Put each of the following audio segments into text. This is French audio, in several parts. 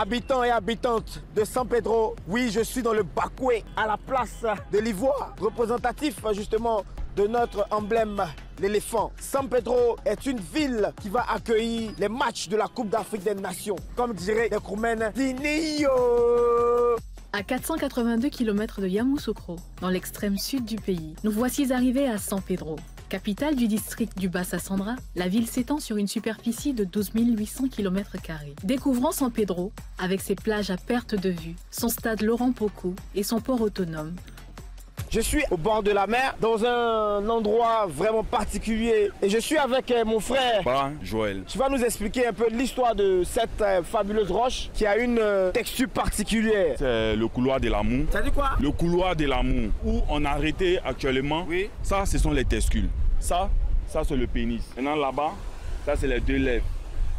Habitants et habitantes de San Pedro, oui, je suis dans le Bakoué, à la place de l'Ivoire, représentatif justement de notre emblème, l'éléphant. San Pedro est une ville qui va accueillir les matchs de la Coupe d'Afrique des Nations. Comme diraient les Kroumen, Dinio. À 482 km de Yamoussoukro, dans l'extrême sud du pays, nous voici arrivés à San Pedro. Capitale du district du Bassa-Sandra, la ville s'étend sur une superficie de 12 800 km². Découvrons San Pedro avec ses plages à perte de vue, son stade Laurent Pocou et son port autonome. Je suis au bord de la mer, dans un endroit vraiment particulier. Et je suis avec mon frère, Joël. Tu vas nous expliquer un peu l'histoire de cette fabuleuse roche qui a une texture particulière. C'est le couloir de l'amour. Ça dit quoi? Le couloir de l'amour, où on a arrêté actuellement. Oui. Ça, ce sont les testicules. Ça c'est le pénis. Maintenant là-bas, ça c'est les deux lèvres.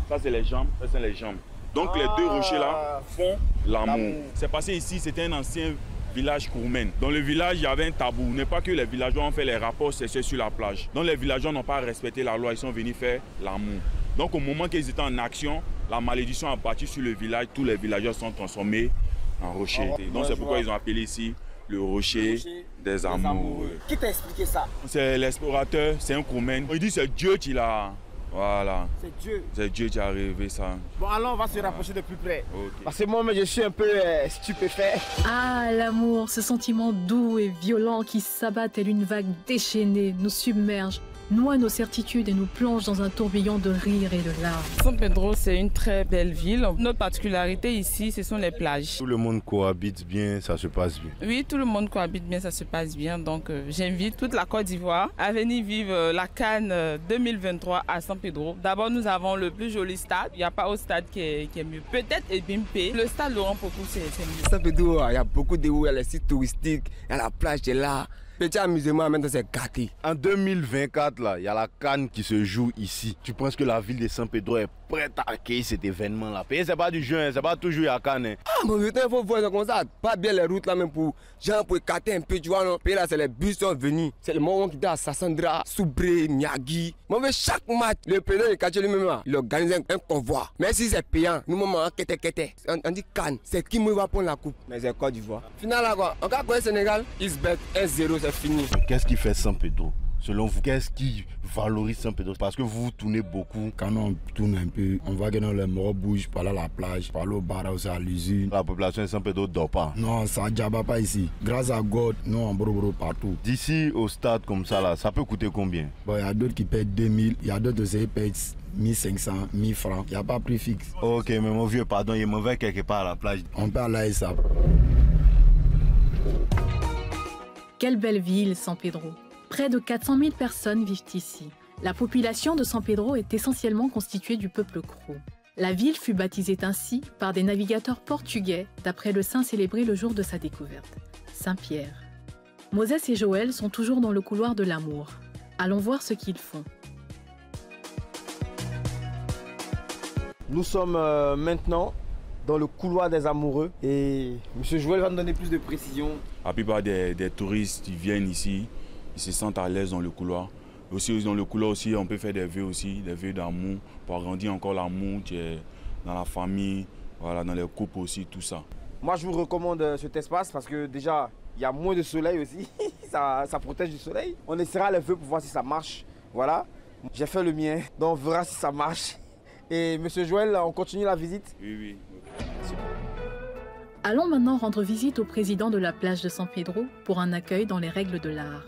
Ça c'est les jambes, ça c'est les jambes. Donc les deux rochers là font l'amour. C'est passé ici, c'était un ancien village Kroumen. Dans le village, il y avait un tabou. N'est pas que les villageois ont fait les rapports sexuels sur la plage. Donc les villageois n'ont pas respecté la loi, ils sont venus faire l'amour. Donc au moment qu'ils étaient en action, la malédiction a battu sur le village. Tous les villageois sont transformés en rochers. Donc c'est pourquoi ils ont appelé ici le rocher des amoureux. Qui t'a expliqué ça? C'est l'explorateur, c'est un Kroumen. Il dit c'est Dieu qui l'a... Voilà. C'est Dieu. C'est Dieu qui a rêvé ça. Bon, alors on va se rapprocher de plus près. Okay. Parce que moi, je suis un peu stupéfait. Ah, l'amour, ce sentiment doux et violent qui s'abat tel une vague déchaînée, nous submerge, noie nos certitudes et nous plonge dans un tourbillon de rire et de larmes. San Pedro, c'est une très belle ville. Notre particularité ici, ce sont les plages. Tout le monde cohabite bien, ça se passe bien. Oui, tout le monde cohabite bien, ça se passe bien. Donc j'invite toute la Côte d'Ivoire à venir vivre la CAN 2023 à San Pedro. D'abord, nous avons le plus joli stade. Il n'y a pas autre stade qui est mieux. Peut-être Ebimpe. Le stade Laurent Pocou, c'est mieux. San Pedro, il y a beaucoup de où, il y a les sites touristiques, il y a la plage qui est là. Petit amusement, maintenant c'est gâté. En 2024, là, il y a la CAN qui se joue ici. Tu penses que la ville de San Pedro est prête à accueillir cet événement-là? C'est pas du juin, c'est pas toujours la CAN. Hein. Ah, mon putain, il faut voir ça comme ça. Pas bien les routes là, même pour gens pour écarter un peu, tu vois, non? Puis là, c'est les bus qui sont venus. C'est le moment qui était à Sassandra, Soubré, Miagi. Moi, chaque match, le président du quartier lui-même, il organise un convoi. Mais si c'est payant, nous, maman, on dit CAN. C'est qui me va prendre la coupe? Mais c'est Côte d'Ivoire. Final là, quoi. On va quoi, Sénégal? Isbet 1-0, c'est fini. Qu'est-ce qui fait San Pedro? Selon vous, qu'est-ce qui valorise San Pedro? Parce que vous tournez beaucoup. Quand on tourne un peu, on va que dans les morts bougent, par là à la plage, par là au bar, aussi à l'usine. La population de San Pedro ne dort pas. Non, ça ne diable pas ici. Grâce à God, nous on brûle partout. D'ici au stade comme ça, là, ça peut coûter combien? Bon, il y a d'autres qui payent 2000, il y a d'autres qui payent 1500, 1000 francs. Il n'y a pas prix fixe. Ok, mais mon vieux, pardon, il est mauvais quelque part à la plage. On peut aller ça. Quelle belle ville, San Pedro. Près de 400 000 personnes vivent ici. La population de San Pedro est essentiellement constituée du peuple Krou. La ville fut baptisée ainsi par des navigateurs portugais d'après le saint célébré le jour de sa découverte, Saint Pierre. Moses et Joël sont toujours dans le couloir de l'amour. Allons voir ce qu'ils font. Nous sommes maintenant dans le couloir des amoureux et M. Joël va nous donner plus de précisions. La plupart des touristes qui viennent ici, ils se sentent à l'aise dans le couloir. Aussi dans le couloir aussi, on peut faire des vœux aussi, des vœux d'amour pour agrandir encore l'amour dans la famille, voilà, dans les couples aussi, tout ça. Moi je vous recommande cet espace parce que déjà il y a moins de soleil aussi, ça protège du soleil. On essaiera les vœux pour voir si ça marche, voilà. J'ai fait le mien, donc on verra si ça marche. Et M. Joël, on continue la visite? Oui. Allons maintenant rendre visite au président de la plage de San Pedro pour un accueil dans les règles de l'art.